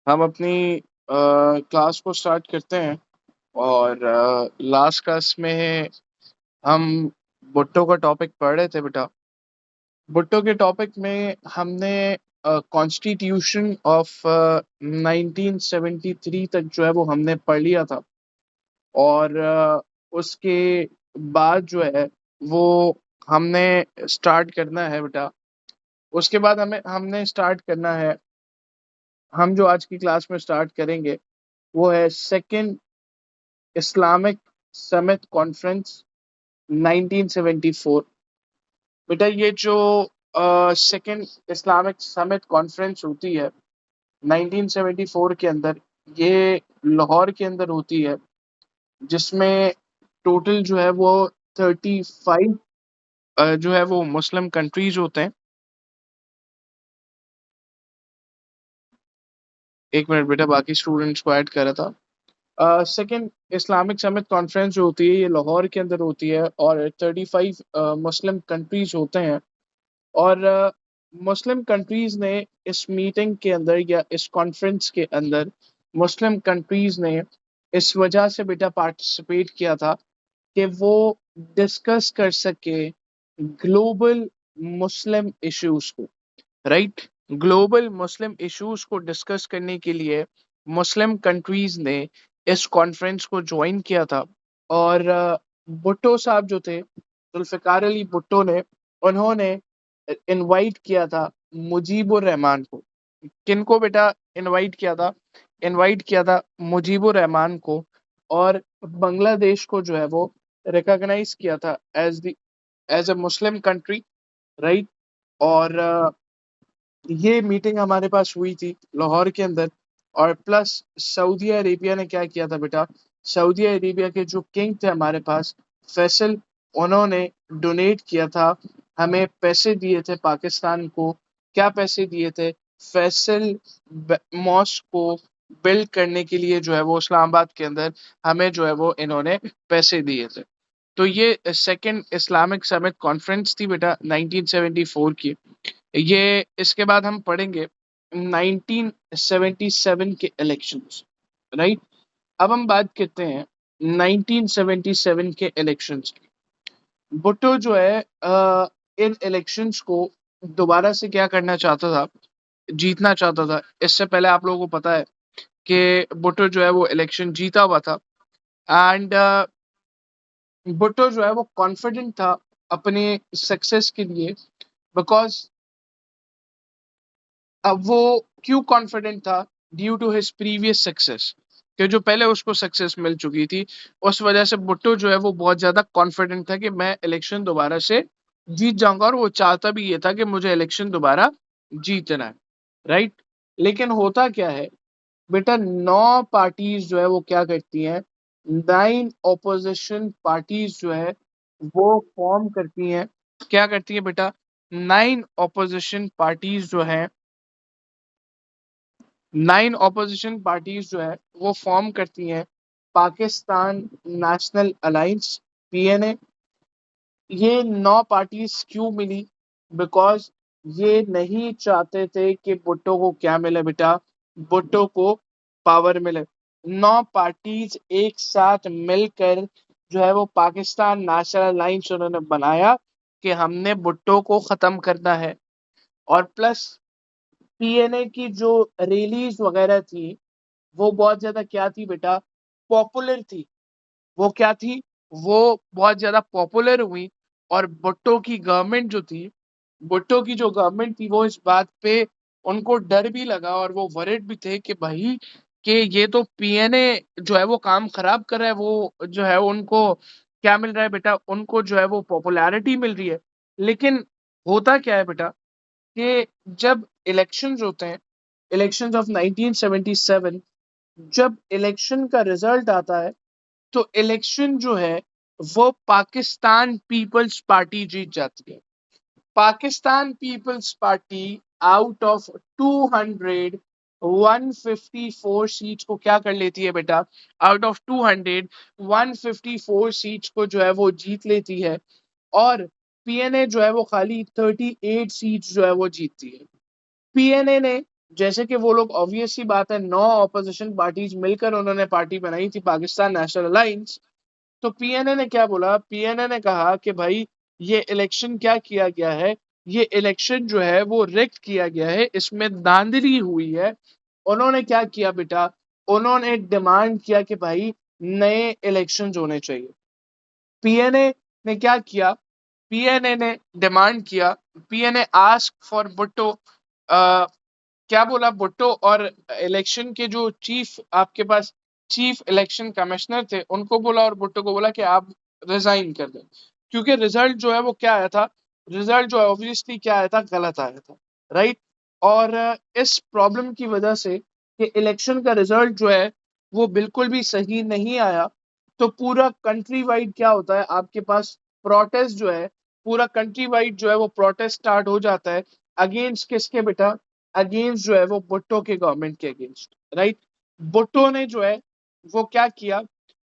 हम अपनी क्लास को स्टार्ट करते हैं। और लास्ट क्लास में हम भुट्टो का टॉपिक पढ़ रहे थे बेटा। भुट्टो के टॉपिक में हमने कॉन्स्टिट्यूशन ऑफ 1973 तक जो है वो हमने पढ़ लिया था। और उसके बाद जो है वो हमने स्टार्ट करना है बेटा। उसके बाद हमने स्टार्ट करना है। हम जो आज की क्लास में स्टार्ट करेंगे वो है सेकंड इस्लामिक समिट कॉन्फ्रेंस 1974। बेटा ये जो सेकंड इस्लामिक समिट कॉन्फ्रेंस होती है 1974 के अंदर, ये लाहौर के अंदर होती है, जिसमें टोटल जो है वो 35 जो है वो मुस्लिम कंट्रीज होते हैं। एक मिनट बेटा, बाकी स्टूडेंट्स को ऐड कर रहा था। सेकेंड इस्लामिक समिट कॉन्फ्रेंस जो होती है ये लाहौर के अंदर होती है और 35 मुस्लिम कंट्रीज होते हैं। और मुस्लिम कंट्रीज ने इस मीटिंग के अंदर या इस कॉन्फ्रेंस के अंदर मुस्लिम कंट्रीज ने इस वजह से बेटा पार्टिसिपेट किया था कि वो डिस्कस कर सके ग्लोबल मुस्लिम इश्यूज को। राइट। ग्लोबल मुस्लिम इश्यूज को डिस्कस करने के लिए मुस्लिम कंट्रीज ने इस कॉन्फ्रेंस को ज्वाइन किया था। और भुट्टो साहब जो थे, जुल्फिकार अली भुट्टो ने, उन्होंने इनवाइट किया था मुजीबुर रहमान को। किनको बेटा इनवाइट किया था? इनवाइट किया था मुजीबुर रहमान को। और बांग्लादेश को जो है वो रिकॉग्नाइज किया था as a Muslim country. Right. और ये मीटिंग हमारे पास हुई थी लाहौर के अंदर। और प्लस सऊदी अरेबिया ने क्या किया था बेटा? सऊदी अरेबिया के जो किंग थे हमारे पास, फैसल, उन्होंने डोनेट किया था, हमें पैसे दिए थे पाकिस्तान को। क्या पैसे दिए थे? फैसल मॉस्क को बिल्ड करने के लिए जो है वो इस्लामाबाद के अंदर हमें जो है वो इन्होंने पैसे दिए थे। तो ये सेकंड इस्लामिक समिट कॉन्फ्रेंस थी बेटा 1974 की। ये इसके बाद हम पढ़ेंगे 1977 के इलेक्शंस। राइट। अब हम बात करते हैं 1977 के इलेक्शंस की। भुट्टो जो है इन इलेक्शंस को दोबारा से क्या करना चाहता था? जीतना चाहता था। इससे पहले आप लोगों को पता है कि भुट्टो जो है वो इलेक्शन जीता हुआ था। एंड भुट्टो जो है वो कॉन्फिडेंट था अपने सक्सेस के लिए। बिकॉज अब वो क्यों कॉन्फिडेंट था? Due to his previous success, कि जो पहले उसको सक्सेस मिल चुकी थी। उस वजह से भुट्टो जो है वो बहुत ज्यादा कॉन्फिडेंट था कि मैं इलेक्शन दोबारा से जीत जाऊंगा। और वो चाहता भी ये था कि मुझे इलेक्शन दोबारा जीतना है। राइट। लेकिन होता क्या है बेटा, 9 पार्टीज जो है वो क्या करती हैं? 9 ऑपोजिशन पार्टीज जो है वो फॉर्म करती हैं। क्या करती है बेटा? 9 ऑपोजिशन पार्टीज जो है, 9 ऑपोजिशन पार्टीज जो है वो फॉर्म करती हैं पाकिस्तान नेशनल अलायंस, पीएनए। ये 9 पार्टीज क्यों मिली? बिकॉज ये नहीं चाहते थे कि भुट्टो को क्या मिले बेटा? भुट्टो को पावर मिले। 9 पार्टीज एक साथ मिलकर जो है वो पाकिस्तान नेशनल अलायंस उन्होंने बनाया कि हमने भुट्टो को खत्म करना है। और प्लस पीएनए की जो रैलीज वगैरह थी वो बहुत ज्यादा क्या थी बेटा? पॉपुलर थी। वो क्या थी? वो बहुत ज्यादा पॉपुलर हुई। और भुट्टो की गवर्नमेंट जो थी, भुट्टो की जो गवर्नमेंट थी, वो इस बात पे उनको डर भी लगा और वो वरिड भी थे कि भाई कि ये तो पीएनए जो है वो काम खराब कर रहा है। वो जो है उनको क्या मिल रहा है बेटा? उनको जो है वो पॉपुलैरिटी मिल रही है। लेकिन होता क्या है बेटा कि जब इलेक्शंस होते हैं, इलेक्शंस ऑफ 1977, जब इलेक्शन का रिजल्ट आता है तो इलेक्शन जो है वो पाकिस्तान पीपल्स पार्टी जीत जाती है। Pakistan People's Party out of 200 154 seats को क्या कर लेती है बेटा? आउट ऑफ 200 154 सीट्स को जो है वो जीत लेती है। और पीएनए जो है वो खाली 38 सीट्स जो है वो जीतती है। पीएनए ने जैसे कि वो लोग, ऑब्वियस सी बात है, 9 ऑपोजिशन पार्टीज मिलकर उन्होंने पार्टी बनाई थी, पाकिस्तान नेशनल अलायंस। तो पीएनए ने क्या बोला? पीएनए ने कहा कि भाई ये इलेक्शन क्या किया गया है, ये इलेक्शन जो है वो रिग्ड किया गया है, इसमें धांधली हुई है। उन्होंने क्या किया बेटा? उन्होंने डिमांड किया कि भाई नए इलेक्शंस होने चाहिए। पीएनए ने क्या किया? पीएनए ने डिमांड किया, पीएनए आस्क फॉर भुट्टो। क्या बोला भुट्टो और इलेक्शन के जो चीफ, आपके पास चीफ इलेक्शन कमिश्नर थे, उनको बोला और भुट्टो को बोला कि आप रिजाइन कर दें, क्योंकि रिजल्ट जो है वो क्या आया था? रिजल्ट जो है ऑब्वियसली क्या आया था? गलत आया था, राइट। और इस प्रॉब्लम की वजह से कि इलेक्शन का रिजल्ट जो है वो बिल्कुल भी सही नहीं आया, तो पूरा कंट्री वाइड क्या होता है आपके पास? प्रोटेस्ट जो है, पूरा कंट्री वाइड जो है वो प्रोटेस्ट स्टार्ट हो जाता है। अगेंस्ट किसके बेटा? अगेंस्ट जो है वो भुट्टो के गवर्नमेंट के अगेंस्ट, राइट। भुट्टो ने जो है वो क्या किया?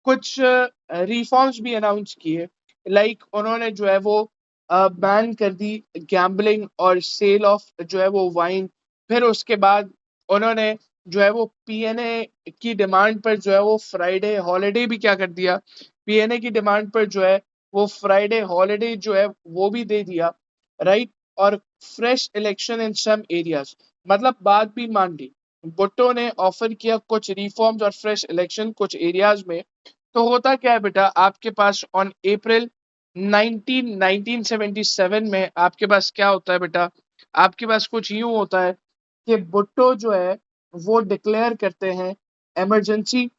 कुछ रिफॉर्म्स भी अनाउंस किए, लाइक उन्होंने जो है वो बैन कर दी गैम्बलिंग और सेल ऑफ जो है वो वाइन। फिर उसके बाद उन्होंने जो है वो पीएनए की डिमांड पर जो है वो फ्राइडे हॉलीडे भी क्या कर दिया? पीएनए की डिमांड पर जो है वो फ्राइडे हॉलीडे जो है वो भी दे दिया, राइट। और fresh election in some areas, मतलब बात भी मान ली। भुट्टो ने ऑफर किया कुछ रिफॉर्म्स और फ्रेश इलेक्शन कुछ एरियाज में। तो होता क्या है बेटा? आपके पास ऑन अप्रैल 1977 में आपके पास क्या होता है बेटा? आपके पास कुछ यूं होता है कि भुट्टो जो है वो डिक्लेयर करते हैं इमरजेंसी,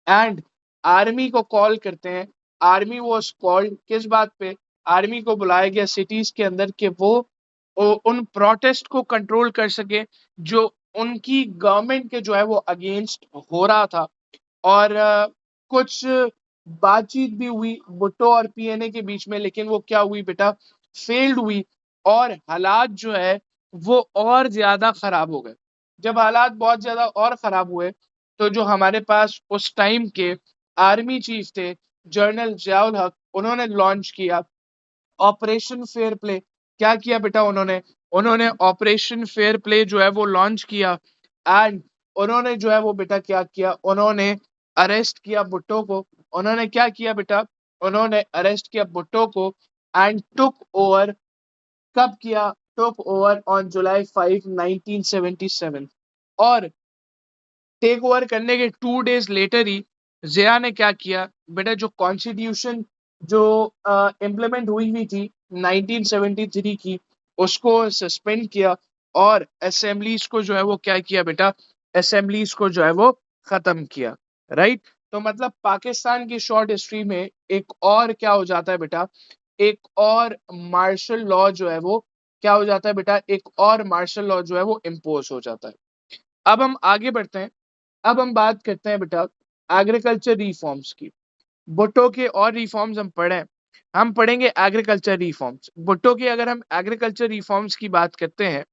एंड आर्मी को कॉल करते हैं। आर्मी वाज कॉल्ड किस बात पे? आर्मी को बुलाया गया सिटीज के अंदर कि वो उन प्रोटेस्ट को कंट्रोल कर सके जो उनकी गवर्नमेंट के जो है वो अगेंस्ट हो रहा था। और कुछ बातचीत भी हुई भुट्टो और पीएनए के बीच में, लेकिन वो क्या हुई बेटा? फेल्ड हुई। और हालात जो है वो और ज्यादा खराब हो गए। जब हालात बहुत ज्यादा और खराब हुए, तो जो हमारे पास उस टाइम के आर्मी चीफ थे, जनरल जियाउल हक, उन्होंने लॉन्च किया ऑपरेशन फेयर प्ले। क्या किया बेटा उन्होंने? उन्होंने ऑपरेशन फेयर प्ले जो है वो लॉन्च किया, एंड उन्होंने जो है वो बेटा क्या किया? उन्होंने अरेस्ट किया भुट्टो को। उन्होंने क्या किया बेटा? उन्होंने अरेस्ट किया भुट्टो को एंड टुक ओवर। कब किया? Took over on July 5 1977। और टेक ओवर करने के 2 डेज लेटर ही जिया ने क्या किया बेटा? जो कॉन्स्टिट्यूशन जो इम्प्लीमेंट हुई हुई थी 1973 की, उसको सस्पेंड किया और असेंबलीज को जो है वो क्या किया बेटा? असेंबलीज को जो है वो खत्म किया, राइट। तो मतलब पाकिस्तान की शॉर्ट हिस्ट्री में एक और क्या हो जाता है बेटा? एक और मार्शल लॉ जो है वो क्या हो जाता है बेटा? एक और मार्शल लॉ जो है वो इम्पोज हो जाता है। अब हम आगे बढ़ते हैं। अब हम बात करते हैं बेटा एग्रीकल्चर रिफॉर्म्स की। भुट्टो के और रिफॉर्म्स हम पढ़ें, हम पढ़ेंगे एग्रीकल्चर रिफॉर्म्स। भुट्टो की अगर हम एग्रीकल्चर रिफॉर्म्स की बात करते हैं,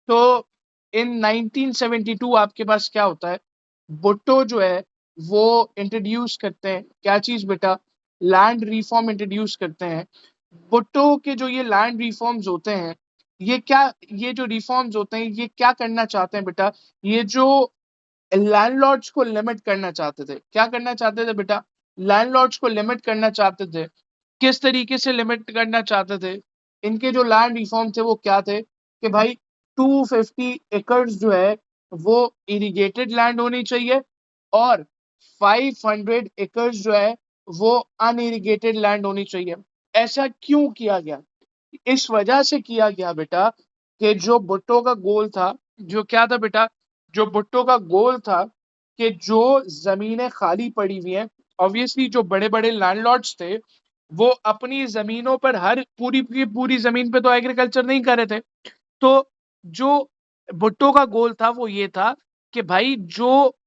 तो इन 1972 आपके पास क्या होता है? भुट्टो जो है वो इंट्रोड्यूस करते हैं क्या चीज बेटा? लैंड रिफॉर्म इंट्रोड्यूस करते हैं। भुट्टो के जो ये लैंड रिफॉर्म्स होते हैं, ये क्या, ये जो रिफॉर्म्स होते हैं ये क्या करना चाहते हैं बेटा? ये जो लैंडलॉर्ड्स को लिमिट करना चाहते थे, क्या करना चाहते थे बेटा? लैंडलॉर्ड्स को लिमिट करना चाहते थे। किस तरीके से लिमिट करना चाहते थे? इनके जो लैंड रिफॉर्म थे वो क्या थे कि भाई 250 एकर्स जो है वो इरिगेटेड लैंड होनी चाहिए, और 500 एकर्स जो है वो अनइरिगेटेड लैंड होनी चाहिए। ऐसा क्यों किया गया? इस वजह से किया गया बेटा कि जो भुट्टो का गोल था, जो क्या था बेटा? जो भुट्टो का गोल था कि जो जमीनें खाली पड़ी हुई हैं, ऑब्वियसली जो बड़े बड़े लैंडलॉर्ड्स थे वो अपनी जमीनों पर, हर पूरी की पूरी जमीन पे तो एग्रीकल्चर नहीं कर रहे थे। तो जो भुट्टो का गोल था वो ये था कि भाई जो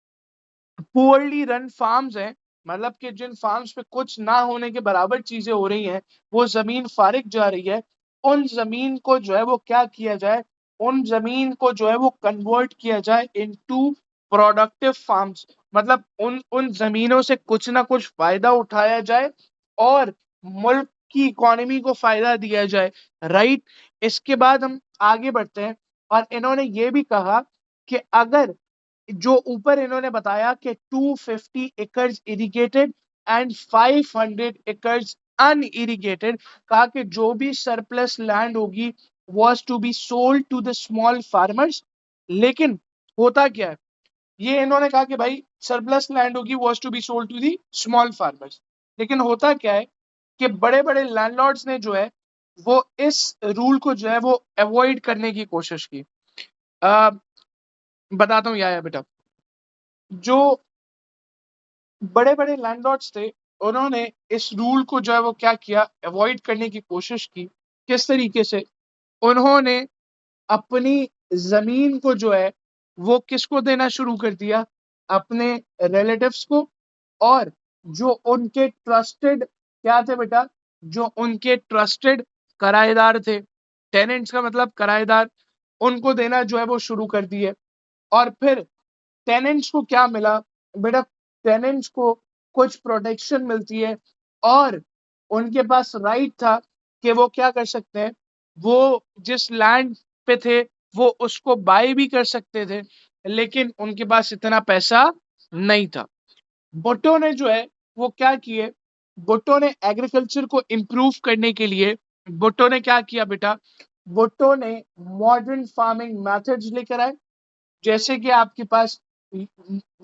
पुअरली रन फार्म्स हैं, मतलब कि जिन फार्म्स पे कुछ ना होने के बराबर चीजें हो रही हैं, वो जमीन फारिग जा रही है, उन जमीन को जो है वो क्या किया जाए? उन जमीन को जो है वो कन्वर्ट किया जाए इनटू प्रोडक्टिव फार्म्स। मतलब उन उन जमीनों से कुछ ना कुछ फायदा उठाया जाए और मुल्क की इकोनॉमी को फायदा दिया जाए, राइट। इसके बाद हम आगे बढ़ते हैं, और इन्होंने ये भी कहा कि अगर जो ऊपर इन्होंने बताया कि 250 acres irrigated and 500 acres unirrigated, कहा कि जो भी सरप्लस लैंड होगी was to be sold to the small farmers. लेकिन होता क्या है, ये इन्होंने कहा कि भाई सरप्लस लैंड होगी was to be sold to the small farmers, लेकिन होता क्या है कि बड़े बड़े लैंडलॉर्ड्स ने जो है वो इस रूल को जो है वो अवॉइड करने की कोशिश की। बताता हूँ या बेटा, जो बड़े बड़े लैंडलॉर्ड्स थे उन्होंने इस रूल को जो है वो क्या किया, अवॉइड करने की कोशिश की। किस तरीके से? उन्होंने अपनी जमीन को जो है वो किसको देना शुरू कर दिया, अपने रिलेटिव्स को, और जो उनके ट्रस्टेड क्या थे बेटा, जो उनके ट्रस्टेड किराएदार थे, टेनेंट्स का मतलब किराएदार, उनको देना जो है वो शुरू कर दिए। और फिर टेनेंट्स को क्या मिला बेटा, टेनेंट्स को कुछ प्रोटेक्शन मिलती है और उनके पास राइट था कि वो क्या कर सकते हैं, वो जिस लैंड पे थे वो उसको बाय भी कर सकते थे, लेकिन उनके पास इतना पैसा नहीं था। भुट्टो ने जो है वो क्या किए, भुट्टो ने एग्रीकल्चर को इम्प्रूव करने के लिए भुट्टो ने क्या किया बेटा, भुट्टो ने मॉडर्न फार्मिंग मेथड्स लेकर आए। जैसे कि आपके पास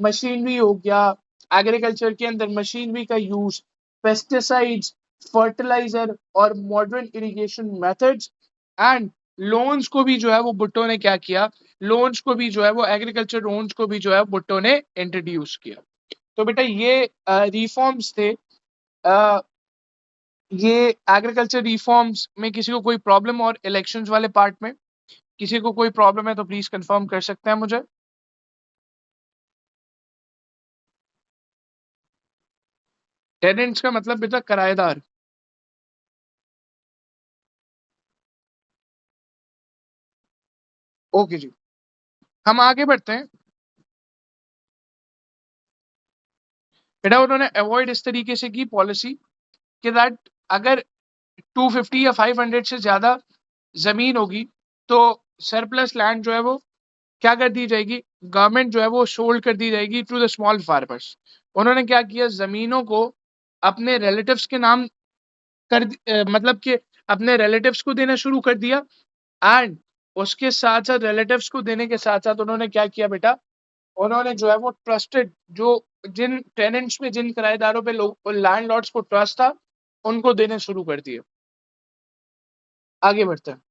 मशीनरी हो गया, एग्रीकल्चर के अंदर मशीनरी का यूज, पेस्टिसाइड्स, फर्टिलाइजर और modern irrigation methods and loans को भी जो है वो भुट्टो ने क्या किया, लोन्स को भी जो है वो एग्रीकल्चर लोन्स को भी जो है भुट्टो ने इंट्रोड्यूस किया। तो बेटा ये रिफॉर्म्स थे। अ, ये एग्रीकल्चर रिफॉर्म्स में किसी को कोई प्रॉब्लम, और इलेक्शंस वाले पार्ट में किसी को कोई प्रॉब्लम है तो प्लीज कंफर्म कर सकते हैं मुझे। टेनेंट्स का मतलब बेटा किराएदार। ओके जी, हम आगे बढ़ते हैं। बेटा उन्होंने अवॉइड इस तरीके से की पॉलिसी कि दैट अगर 250 या 500 से ज्यादा जमीन होगी तो सरप्लस लैंड जो है वो क्या कर दी जाएगी, गवर्नमेंट जो है वो सोल्ड कर दी जाएगी टू द स्मॉल फार्मर्स। उन्होंने क्या किया, जमीनों को अपने रिलेटिव्स के नाम मतलब कि अपने रिलेटिव्स को देना शुरू कर दिया। एंड उसके साथ साथ रिलेटिव्स को देने के साथ साथ उन्होंने क्या किया बेटा, उन्होंने जो है वो ट्रस्टेड, जो जिन टेनेंट्स में जिन किराएदारों पे लोग लैंडलॉर्ड्स को ट्रस्ट था उनको देने शुरू कर दिए। आगे बढ़ते हैं।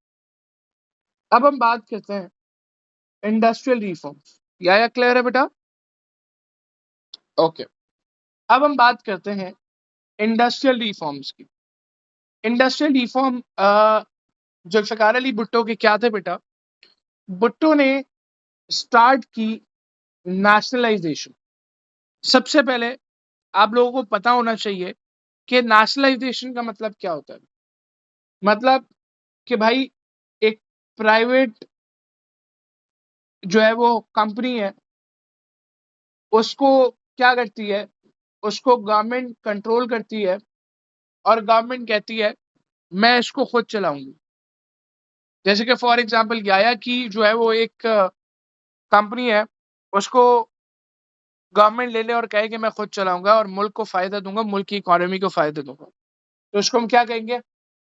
अब हम बात करते हैं इंडस्ट्रियल रिफॉर्म्स। या क्लियर है बेटा? ओके, अब हम बात करते हैं इंडस्ट्रियल रिफॉर्म्स की। इंडस्ट्रियल रिफॉर्म जुल्फिकार अली भुट्टो के क्या थे बेटा, भुट्टो ने स्टार्ट की नेशनलाइजेशन। सबसे पहले आप लोगों को पता होना चाहिए कि नेशनलाइजेशन का मतलब क्या होता है। मतलब कि भाई एक प्राइवेट जो है वो कंपनी है, उसको क्या करती है, उसको गवर्नमेंट कंट्रोल करती है और गवर्नमेंट कहती है मैं इसको खुद चलाऊंगी। जैसे कि फॉर एग्जांपल गाया की जो है वो एक कंपनी है, उसको गवर्नमेंट ले ले और कहे कि मैं खुद चलाऊंगा और मुल्क को फायदा दूंगा, मुल्क की इकोनॉमी को फायदा दूंगा, तो उसको हम क्या कहेंगे,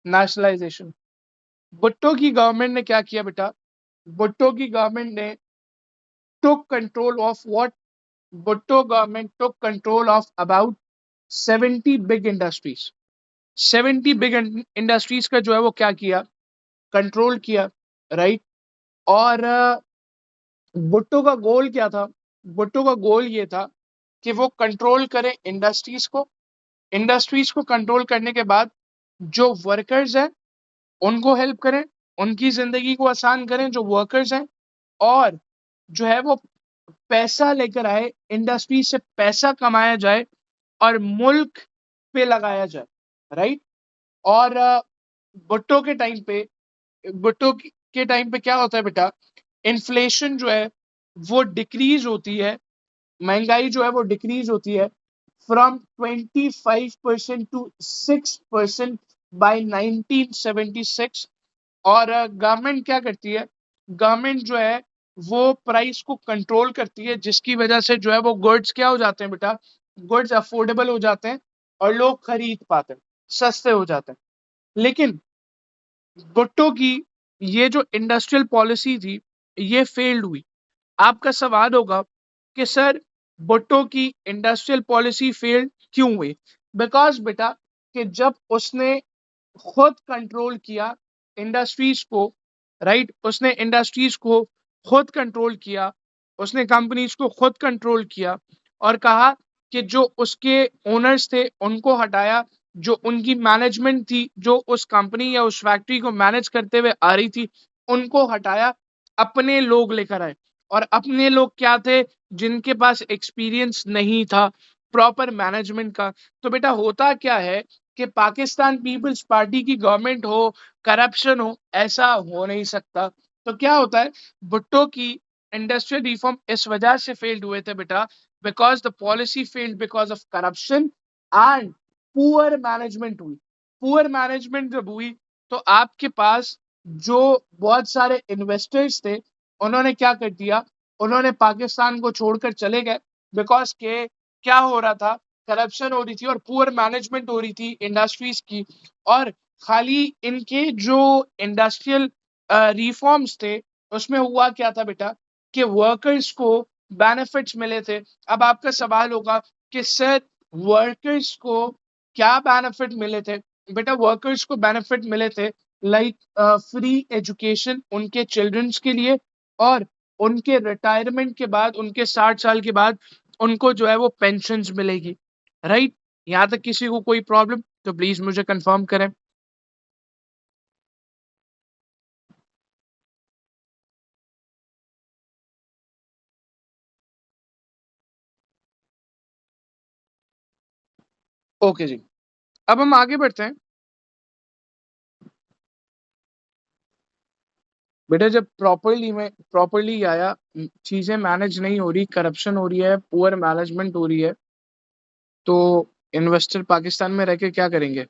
नेशनलाइजेशन। भुट्टो की गवर्नमेंट ने क्या किया बेटा, भुट्टो की गवर्नमेंट ने took control of what? Bhutto government took control of about 70 big industries। 70 big industries का जो है वो क्या किया, कंट्रोल किया, राइट। और भुट्टो का गोल क्या था, भुट्टो का गोल ये था कि वो कंट्रोल करें इंडस्ट्रीज को, इंडस्ट्रीज को कंट्रोल करने के बाद जो वर्कर्स हैं उनको हेल्प करें, उनकी जिंदगी को आसान करें जो वर्कर्स हैं, और जो है वो पैसा लेकर आए, इंडस्ट्री से पैसा कमाया जाए और मुल्क पे लगाया जाए, राइट। और भुट्टो के टाइम पे, भुट्टो के टाइम पे क्या होता है बेटा, इन्फ्लेशन जो है वो डिक्रीज होती है, महंगाई जो है वो डिक्रीज होती है फ्रॉम 25% टू 6% बाय 1976। और गवर्नमेंट क्या करती है, गवर्नमेंट जो है वो प्राइस को कंट्रोल करती है, जिसकी वजह से जो है वो गुड्स क्या हो जाते हैं बेटा, गुड्स अफोर्डेबल हो जाते हैं और लोग खरीद पाते हैं, सस्ते हो जाते हैं। लेकिन भुट्टो की ये जो इंडस्ट्रियल पॉलिसी थी ये फेल्ड हुई। आपका सवाल होगा कि सर भुट्टो की इंडस्ट्रियल पॉलिसी फेल्ड क्यों हुई? बिकॉज बेटा कि जब उसने खुद कंट्रोल किया इंडस्ट्रीज को, राइट, उसने इंडस्ट्रीज को खुद कंट्रोल किया, उसने कंपनीज को खुद कंट्रोल किया और कहा कि जो उसके ओनर्स थे उनको हटाया, जो उनकी मैनेजमेंट थी जो उस कंपनी या उस फैक्ट्री को मैनेज करते हुए आ रही थी उनको हटाया, अपने लोग लेकर आए। और अपने लोग क्या थे? जिनके पास एक्सपीरियंस नहीं था प्रॉपर मैनेजमेंट का। तो बेटा होता क्या है कि पाकिस्तान पीपल्स पार्टी की गवर्नमेंट हो, करप्शन हो, ऐसा हो नहीं सकता। तो क्या होता है, भुट्टो की इंडस्ट्रियल रिफॉर्म इस वजह से फेल्ड हुए थे बेटा, because the policy failed because of corruption and poor management हुई। पुअर मैनेजमेंट जब हुई तो आपके पास जो बहुत सारे इन्वेस्टर्स थे उन्होंने क्या कर दिया, उन्होंने पाकिस्तान को छोड़कर चले गए। बिकॉज के क्या हो रहा था, करप्शन हो रही थी और पुअर मैनेजमेंट हो रही थी इंडस्ट्रीज की। और खाली इनके जो इंडस्ट्रियल रिफॉर्म्स थे उसमें हुआ क्या था बेटा कि वर्कर्स को बेनिफिट्स मिले थे। अब आपका सवाल होगा कि सर वर्कर्स को क्या बेनिफिट मिले थे? बेटा वर्कर्स को बेनिफिट मिले थे लाइक फ्री एजुकेशन उनके चिल्ड्रंस के लिए, और उनके रिटायरमेंट के बाद, उनके 60 साल के बाद उनको जो है वो पेंशन मिलेगी। राइट, यहाँ तक किसी को कोई प्रॉब्लम तो प्लीज मुझे कंफर्म करें। ओके जी, अब हम आगे बढ़ते हैं। बेटा जब प्रॉपरली आया, चीजें मैनेज नहीं हो रही, करप्शन हो रही है, पुअर मैनेजमेंट हो रही है, तो इन्वेस्टर पाकिस्तान में रह के क्या करेंगे?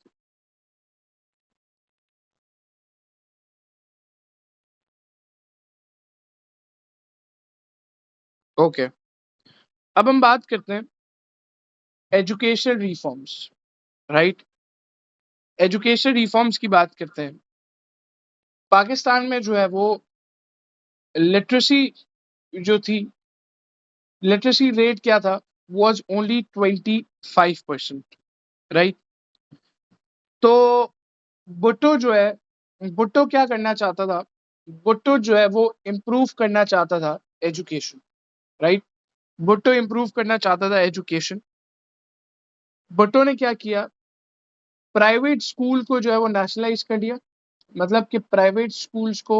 ओके, अब हम बात करते हैं education reforms. Right, education reforms की बात करते हैं। पाकिस्तान में जो है वो लिटरेसी जो थी, लिटरेसी रेट क्या था, वाज ओनली 25%। राइट, तो भुट्टो जो है, भुट्टो क्या करना चाहता था, भुट्टो जो है वो इम्प्रूव करना चाहता था एजुकेशन। राइट, भुट्टो इम्प्रूव करना चाहता था एजुकेशन। भुट्टो ने क्या किया, प्राइवेट स्कूल को जो है वो नेशनलाइज कर दिया। मतलब कि प्राइवेट स्कूल्स को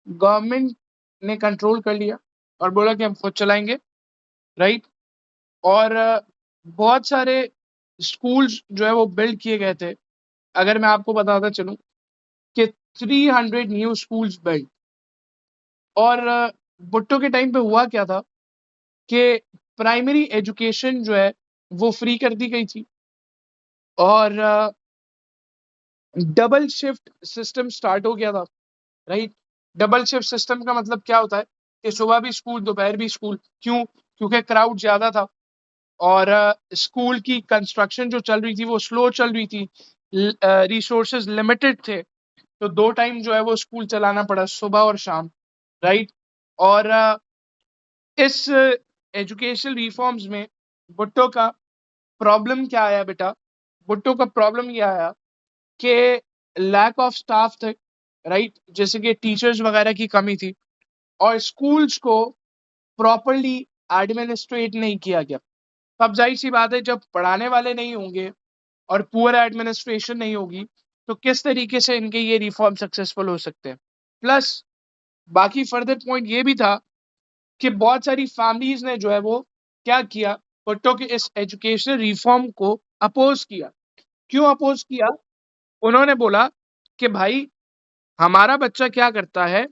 गवर्नमेंट ने कंट्रोल कर लिया और बोला कि हम खुद चलाएंगे। राइट, और बहुत सारे स्कूल्स जो है वो बिल्ड किए गए थे। अगर मैं आपको बताता चलूं कि 300 न्यू स्कूल्स बिल्ड। और भुट्टो के टाइम पे हुआ क्या था कि प्राइमरी एजुकेशन जो है वो फ्री कर दी गई थी और डबल शिफ्ट सिस्टम स्टार्ट हो गया था। राइट, डबल शिफ्ट सिस्टम का मतलब क्या होता है कि सुबह भी स्कूल दोपहर भी स्कूल। क्यों? क्योंकि क्राउड ज्यादा था और स्कूल की कंस्ट्रक्शन जो चल रही थी वो स्लो चल रही थी, रिसोर्सेज लिमिटेड थे, तो 2 टाइम जो है वो स्कूल चलाना पड़ा, सुबह और शाम। राइट, और इस एजुकेशन रिफॉर्म्स में भुट्टो का प्रॉब्लम क्या आया बेटा, भुट्टो का प्रॉब्लम ये आया कि लैक ऑफ स्टाफ थे। राइट, जैसे कि टीचर्स वगैरह की कमी थी और स्कूल्स को प्रॉपरली एडमिनिस्ट्रेट नहीं किया गया। अब जाहिर सी बात है, जब पढ़ाने वाले नहीं होंगे और पुअर एडमिनिस्ट्रेशन नहीं होगी तो किस तरीके से इनके ये रिफॉर्म सक्सेसफुल हो सकते हैं। प्लस बाकी फर्दर पॉइंट ये भी था कि बहुत सारी फैमिलीज ने जो है वो क्या किया, भुट्टो के इस एजुकेशनल रिफॉर्म को अपोज किया। क्यों अपोज किया? उन्होंने बोला कि भाई हमारा बच्चा क्या करता है,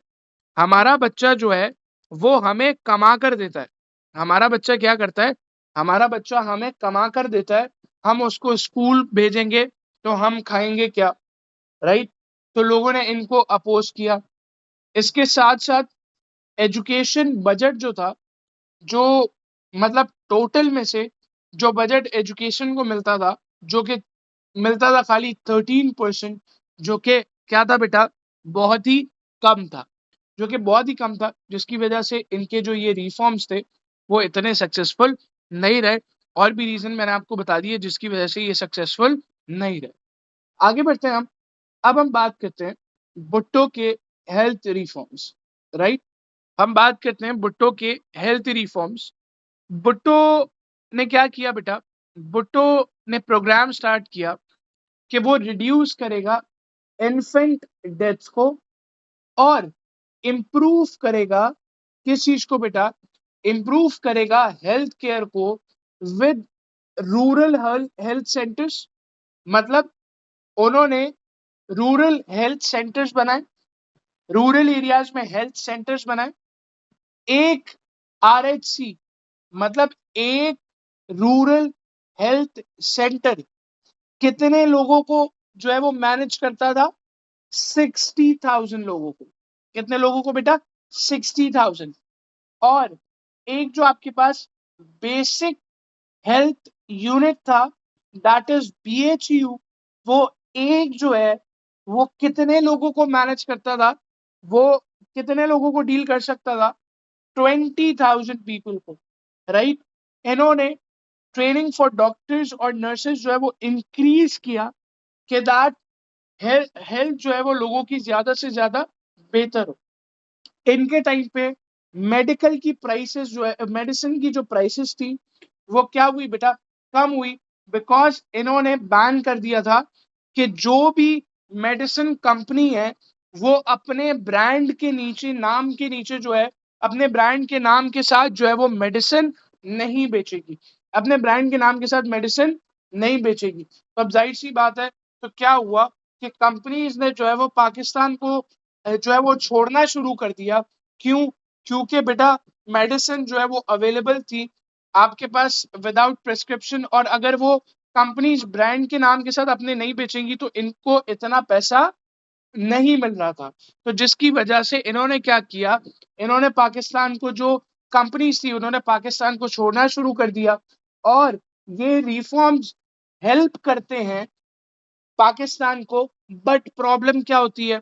हमारा बच्चा जो है वो हमें कमा कर देता है। हमारा बच्चा क्या करता है, हमारा बच्चा हमें कमा कर देता है, हम उसको स्कूल भेजेंगे तो हम खाएंगे क्या? राइट, तो लोगों ने इनको अपोज किया। इसके साथ साथ एजुकेशन बजट जो था, जो मतलब टोटल में से जो बजट एजुकेशन को मिलता था, जो कि मिलता था खाली 13%, जो कि क्या था बेटा, बहुत ही कम था, जो कि बहुत ही कम था, जिसकी वजह से इनके जो ये रिफॉर्म्स थे वो इतने सक्सेसफुल नहीं रहे। और भी रीजन मैंने आपको बता दिए जिसकी वजह से ये सक्सेसफुल नहीं रहे। आगे बढ़ते हैं हम। अब हम बात करते हैं भुट्टो के हेल्थ रिफॉर्म्स, राइट। हम बात करते हैं भुट्टो के हेल्थ रिफॉर्म्स। भुट्टो ने क्या किया बेटा, भुट्टो ने प्रोग्राम स्टार्ट किया कि वो रिड्यूस करेगा इन्फेंट डेथ्स को और इम्प्रूव करेगा किस चीज को बेटा, इम्प्रूव करेगा हेल्थ केयर को विद रूरल हेल्थ सेंटर्स। मतलब उन्होंने रूरल हेल्थ सेंटर्स बनाए, रूरल एरियाज में हेल्थ सेंटर्स बनाए। एक आरएचसी मतलब एक रूरल हेल्थ सेंटर कितने लोगों को जो है वो मैनेज करता था, 60,000 लोगों को। कितने लोगों को बेटा, 60,000। और एक जो आपके पास बेसिक हेल्थ यूनिट था, दैट इज बीएचयू, वो एक जो है वो कितने लोगों को मैनेज करता था, वो कितने लोगों को डील कर सकता था, 20,000 पीपल को, राइट। इन्होंने ट्रेनिंग फॉर डॉक्टर्स और नर्सेज जो है वो इंक्रीज किया कि दैट हेल्थ जो है वो लोगों की ज्यादा से ज्यादा बेहतर हो। इनके टाइम पे मेडिकल की प्राइसेस जो है, मेडिसिन की जो प्राइसेस थी वो क्या हुई बेटा, कम हुई। बिकॉज इन्होंने बैन कर दिया था कि जो भी मेडिसिन कंपनी है वो अपने ब्रांड के नीचे, नाम के नीचे जो है, अपने ब्रांड के नाम के साथ जो है वो मेडिसिन नहीं बेचेगी, अपने ब्रांड के नाम के साथ मेडिसिन नहीं बेचेगी। तो अब जाहिर सी बात है, तो क्या हुआ कि कंपनीज ने जो है वो पाकिस्तान को जो है वो छोड़ना शुरू कर दिया। क्यों? क्योंकि बेटा मेडिसिन जो है वो अवेलेबल थी आपके पास विदाउट प्रिस्क्रिप्शन, और अगर वो कंपनीज ब्रांड के नाम के साथ अपने नहीं बेचेंगी तो इनको इतना पैसा नहीं मिल रहा था। तो जिसकी वजह से इन्होंने क्या किया, इन्होंने पाकिस्तान को जो कंपनीज थी उन्होंने पाकिस्तान को छोड़ना शुरू कर दिया। और ये रिफॉर्म्स हेल्प करते हैं पाकिस्तान को, बट प्रॉब्लम क्या होती है,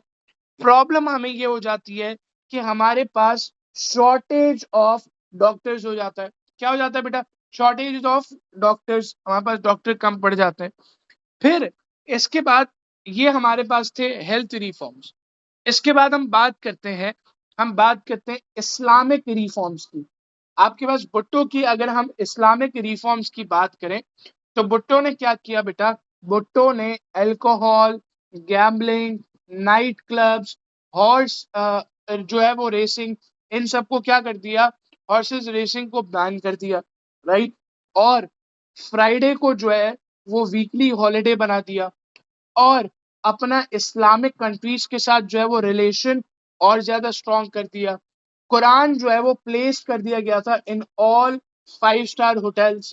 प्रॉब्लम हमें ये हो जाती है कि हमारे पास शॉर्टेज ऑफ डॉक्टर्स हो जाता है। क्या हो जाता है बेटा, शॉर्टेज ऑफ डॉक्टर्स, हमारे पास डॉक्टर कम पड़ जाते हैं। फिर इसके बाद ये हमारे पास थे हेल्थ रिफॉर्म्स। इसके बाद हम बात करते हैं इस्लामिक रिफॉर्म्स की। आपके पास भुट्टो की अगर हम इस्लामिक रिफॉर्म्स की बात करें तो भुट्टो ने क्या किया बेटा, भुट्टो ने alcohol, gambling, night clubs, horse जो है वो रेसिंग, इन सबको क्या कर दिया, हॉर्सेस रेसिंग को बैन कर दिया, राइट। और फ्राइडे को जो है वो वीकली हॉलिडे बना दिया। और अपना इस्लामिक कंट्रीज के साथ जो है वो रिलेशन और ज्यादा स्ट्रॉन्ग कर दिया। कुरान जो है वो प्लेस कर दिया गया था in all 5 star hotels.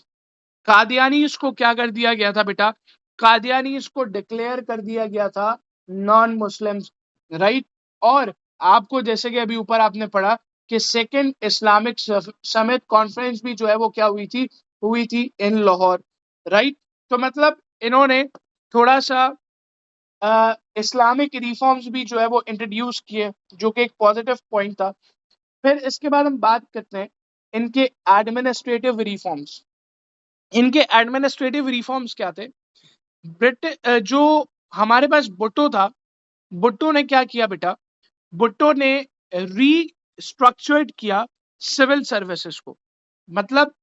Qadianis को क्या कर दिया गया था बेटा, कादियानीज को डिक्लेयर कर दिया गया था नॉन मुस्लिम्स, राइट। और आपको जैसे कि अभी ऊपर आपने पढ़ा कि सेकेंड इस्लामिक समिट कॉन्फ्रेंस भी जो है वो क्या हुई थी इन लाहौर, राइट। तो मतलब इन्होंने थोड़ा सा इस्लामिक रिफॉर्म्स भी जो है वो इंट्रोड्यूस किए, जो कि एक पॉजिटिव पॉइंट था। फिर इसके बाद हम बात करते हैं इनके एडमिनिस्ट्रेटिव रिफॉर्म्स। इनके एडमिनिस्ट्रेटिव रिफॉर्म्स क्या थे, जो हमारे पास भुट्टो था, भुट्टो ने क्या किया बेटा, भुट्टो ने रीस्ट्रक्चर्ड किया सिविल सर्विसेज को। मतलब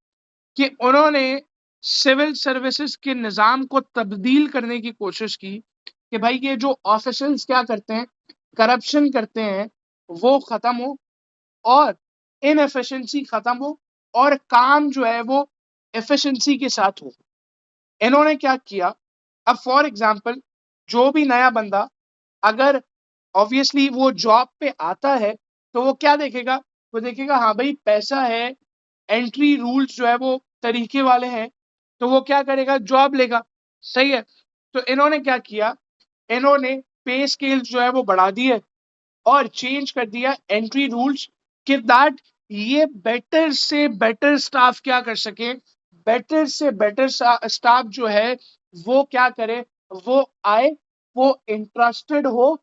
कि उन्होंने सिविल सर्विसेज के निज़ाम को तब्दील करने की कोशिश की कि भाई ये जो ऑफिशियल्स क्या करते हैं, करप्शन करते हैं, वो खत्म हो और इनएफिशिएंसी खत्म हो और काम जो है वो एफिशिएंसी के साथ हो। इन्होंने क्या किया, अब फॉर एग्जांपल जो भी नया बंदा अगर ऑब्वियसली वो जॉब पे आता है तो वो क्या देखेगा, वो देखेगा हाँ भाई पैसा है, एंट्री रूल्स जो है वो तरीके वाले हैं, तो वो क्या करेगा, जॉब लेगा, सही है। तो इन्होंने क्या किया, इन्होंने पे स्केल जो है वो बढ़ा दिए और चेंज कर दिया एंट्री रूल्स कि दैट ये बेटर से बेटर स्टाफ क्या कर सके, बेटर से बेटर स्टाफ जो है वो क्या करे, वो आए, वो इंटरेस्टेड हो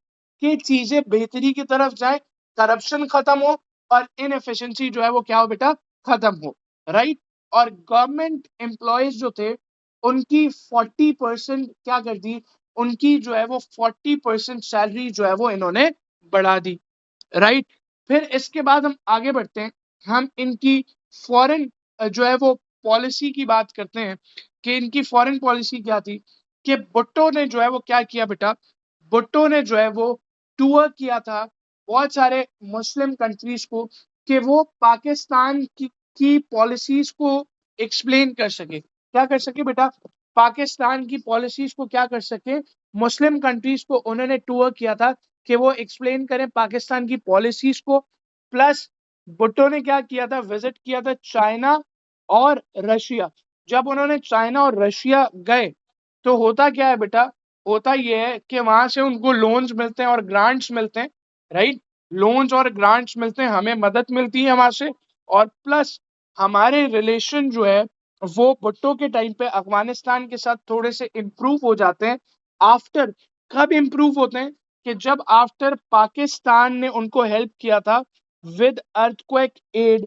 कि चीजें बेहतरी की तरफ जाए, करप्शन खत्म हो और इनएफिशिएंसी जो है वो क्या हो बेटा, खत्म हो, राइट। और गवर्नमेंट एम्प्लॉयज जो थे उनकी 40% क्या कर दी, उनकी जो है वो 40% सैलरी जो है वो इन्होंने बढ़ा दी, राइट। फिर इसके बाद हम आगे बढ़ते हैं, हम इनकी फॉरेन जो है वो पॉलिसी की बात करते हैं कि इनकी फॉरेन पॉलिसी क्या थी। कि भुट्टो ने जो है वो क्या किया बेटा, भुट्टो ने जो है वो टूर किया था बहुत सारे मुस्लिम कंट्रीज को, कि वो पाकिस्तान की पॉलिसीज को एक्सप्लेन कर सके, क्या कर सके बेटा, पाकिस्तान की पॉलिसीज को क्या कर सके, मुस्लिम कंट्रीज को उन्होंने टूर किया था कि वो एक्सप्लेन करें पाकिस्तान की पॉलिसीज को। प्लस भुट्टो ने क्या किया था, विजिट किया था चाइना और रशिया। जब उन्होंने चाइना और रशिया गए तो होता क्या है बेटा, होता ये है कि वहां से उनको लोन्स मिलते हैं और ग्रांट्स मिलते हैं, राइट। लोन्स और ग्रांट्स मिलते हैं, हमें मदद मिलती है वहां से, और प्लस हमारे रिलेशन जो है वो भुट्टो के टाइम पे अफगानिस्तान के साथ थोड़े से इम्प्रूव हो जाते हैं। आफ्टर, कब इम्प्रूव होते हैं, कि जब आफ्टर पाकिस्तान ने उनको हेल्प किया था with earthquake aid.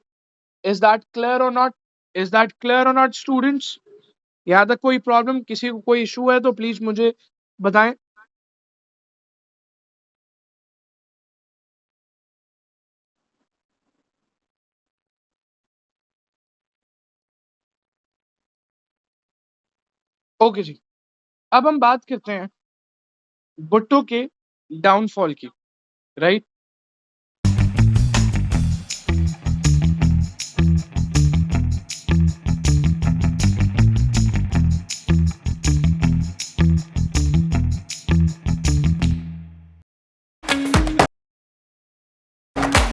Is that clear और नॉट, इज दैट क्लियर और नॉट स्टूडेंट्स? यहाँ तक कोई प्रॉब्लम, किसी को कोई इशू है तो प्लीज मुझे बताएं। ओके जी, अब हम बात करते हैं भुट्टो के डाउनफॉल की, राइट।